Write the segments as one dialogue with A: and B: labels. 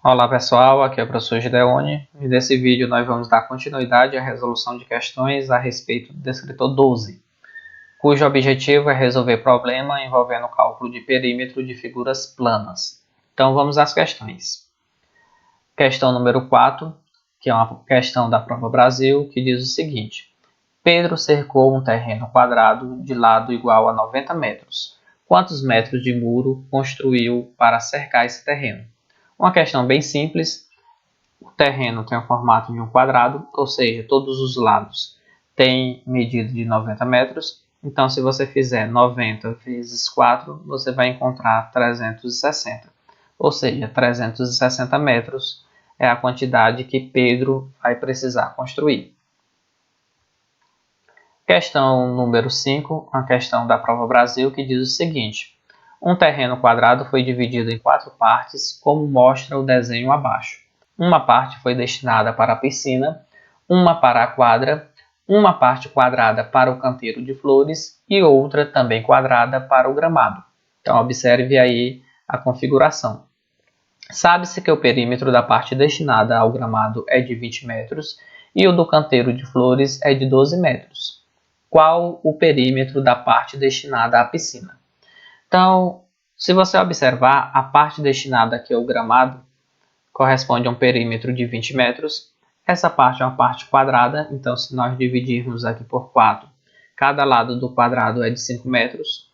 A: Olá pessoal, aqui é o professor Gideone e nesse vídeo nós vamos dar continuidade à resolução de questões a respeito do descritor 12, cujo objetivo é resolver problema envolvendo o cálculo de perímetro de figuras planas. Então vamos às questões. Questão número 4, que é uma questão da Prova Brasil, que diz o seguinte: Pedro cercou um terreno quadrado de lado igual a 90 metros. Quantos metros de muro construiu para cercar esse terreno? Uma questão bem simples. O terreno tem o formato de um quadrado, ou seja, todos os lados têm medida de 90 metros. Então, se você fizer 90 vezes 4, você vai encontrar 360. Ou seja, 360 metros é a quantidade que Pedro vai precisar construir. Questão número 5, uma questão da Prova Brasil, que diz o seguinte: um terreno quadrado foi dividido em 4 partes, como mostra o desenho abaixo. Uma parte foi destinada para a piscina, uma para a quadra, uma parte quadrada para o canteiro de flores e outra também quadrada para o gramado. Então, observe aí a configuração. Sabe-se que o perímetro da parte destinada ao gramado é de 20 metros e o do canteiro de flores é de 12 metros. Qual o perímetro da parte destinada à piscina? Então, se você observar, a parte destinada aqui ao gramado corresponde a um perímetro de 20 metros. Essa parte é uma parte quadrada, então se nós dividirmos aqui por 4, cada lado do quadrado é de 5 metros.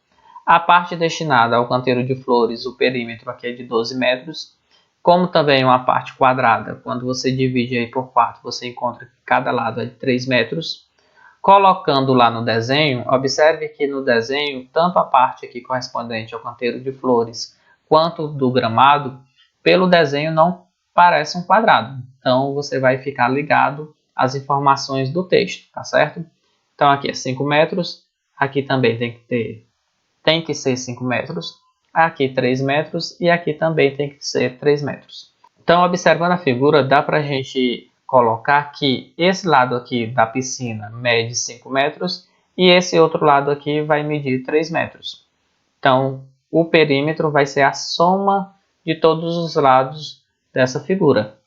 A: A parte destinada ao canteiro de flores, o perímetro aqui é de 12 metros. Como também é uma parte quadrada, quando você divide aí por 4, você encontra que cada lado é de 3 metros. Colocando lá no desenho, observe que no desenho, tanto a parte aqui correspondente ao canteiro de flores, quanto do gramado, pelo desenho não parece um quadrado. Então, você vai ficar ligado às informações do texto, tá certo? Então, aqui é 5 metros, aqui também tem que ser 5 metros, aqui 3 metros e aqui também tem que ser 3 metros. Então, observando a figura, dá para a gente colocar que esse lado aqui da piscina mede 5 metros e esse outro lado aqui vai medir 3 metros. Então, o perímetro vai ser a soma de todos os lados dessa figura.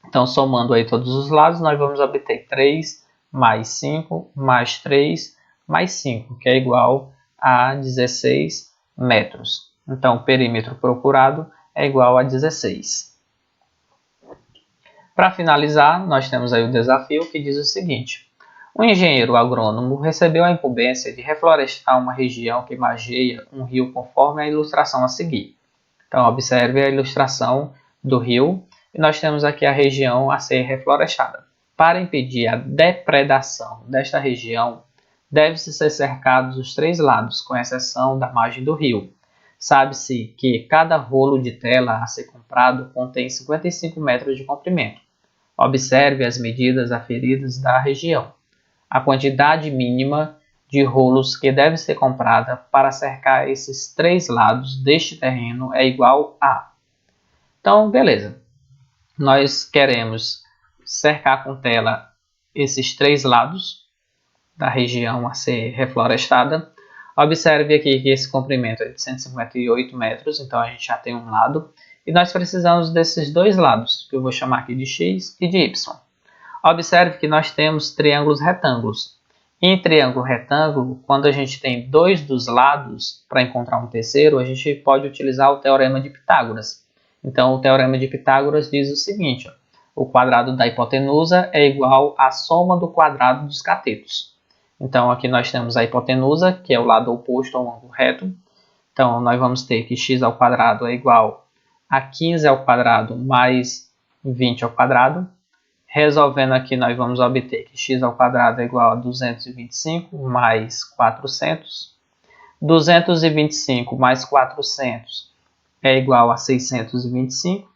A: Então, somando aí todos os lados, nós vamos obter 3 mais 5 mais 3 mais 5, que é igual a 16 metros. Então, o perímetro procurado é igual a 16. Para finalizar, nós temos aí o desafio que diz o seguinte: o engenheiro agrônomo recebeu a incumbência de reflorestar uma região que margeia um rio conforme a ilustração a seguir. Então, observe a ilustração do rio e nós temos aqui a região a ser reflorestada. Para impedir a depredação desta região, deve-se ser cercados os 3 lados, com exceção da margem do rio. Sabe-se que cada rolo de tela a ser comprado contém 55 metros de comprimento. Observe as medidas aferidas da região. A quantidade mínima de rolos que deve ser comprada para cercar esses 3 lados deste terreno é igual a... Então, beleza. Nós queremos cercar com tela esses 3 lados da região a ser reflorestada. Observe aqui que esse comprimento é de 158 metros, então a gente já tem um lado. E nós precisamos desses 2 lados, que eu vou chamar aqui de x e de y. Observe que nós temos triângulos retângulos. Em triângulo retângulo, quando a gente tem 2 dos lados para encontrar um terceiro, a gente pode utilizar o teorema de Pitágoras. Então, o teorema de Pitágoras diz o seguinte: ó, o quadrado da hipotenusa é igual à soma do quadrado dos catetos. Então, aqui nós temos a hipotenusa, que é o lado oposto ao ângulo reto. Então, nós vamos ter que x ao quadrado é igual a 15 ao quadrado mais 20 ao quadrado. Resolvendo aqui, nós vamos obter que x ao quadrado é igual a 225 mais 400. 225 mais 400 é igual a 625.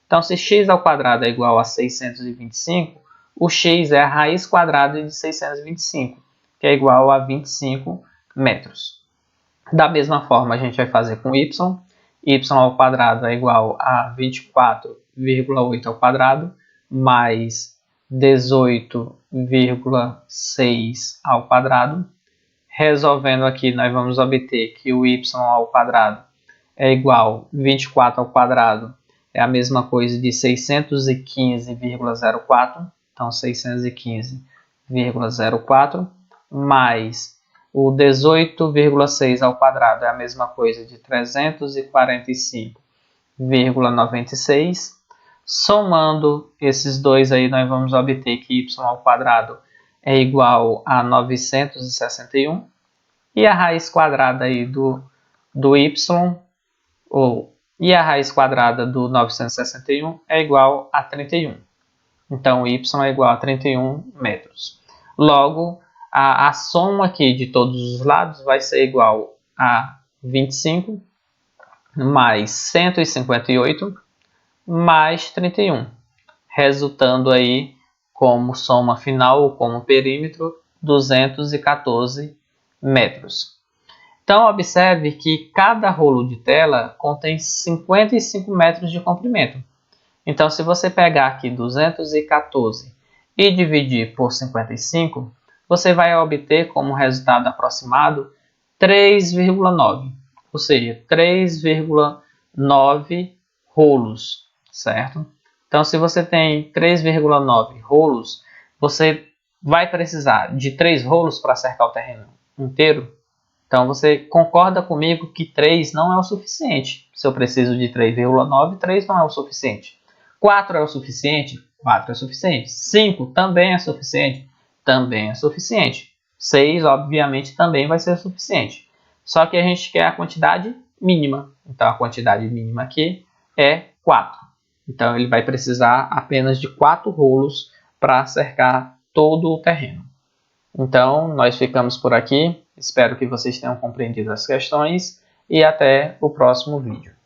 A: Então, se x ao quadrado é igual a 625, o x é a raiz quadrada de 625, que é igual a 25 metros. Da mesma forma, a gente vai fazer com y. Y ao quadrado é igual a 24,8 ao quadrado, mais 18,6 ao quadrado. Resolvendo aqui, nós vamos obter que o y ao quadrado é igual a 24 ao quadrado é a mesma coisa de 615,04. Então, 615,04 mais o 18,6 ao quadrado é a mesma coisa de 345,96. Somando esses dois aí, nós vamos obter que y ao quadrado é igual a 961. E a raiz quadrada aí do y, e a raiz quadrada do 961 é igual a 31. Então, y é igual a 31 metros. Logo, a soma aqui de todos os lados vai ser igual a 25 mais 158 mais 31, resultando aí como soma final ou como perímetro 214 metros. Então, observe que cada rolo de tela contém 55 metros de comprimento. Então, se você pegar aqui 214 e dividir por 55, você vai obter como resultado aproximado 3,9, ou seja, 3,9 rolos, certo? Então, se você tem 3,9 rolos, você vai precisar de 3 rolos para cercar o terreno inteiro. Então, você concorda comigo que 3 não é o suficiente. Se eu preciso de 3,9, 3 não é o suficiente. 4 é o suficiente? 4 é o suficiente. 5 também é suficiente? Também é suficiente. 6, obviamente, também vai ser suficiente. Só que a gente quer a quantidade mínima. Então, a quantidade mínima aqui é 4. Então, ele vai precisar apenas de 4 rolos para cercar todo o terreno. Então, nós ficamos por aqui. Espero que vocês tenham compreendido as questões e até o próximo vídeo.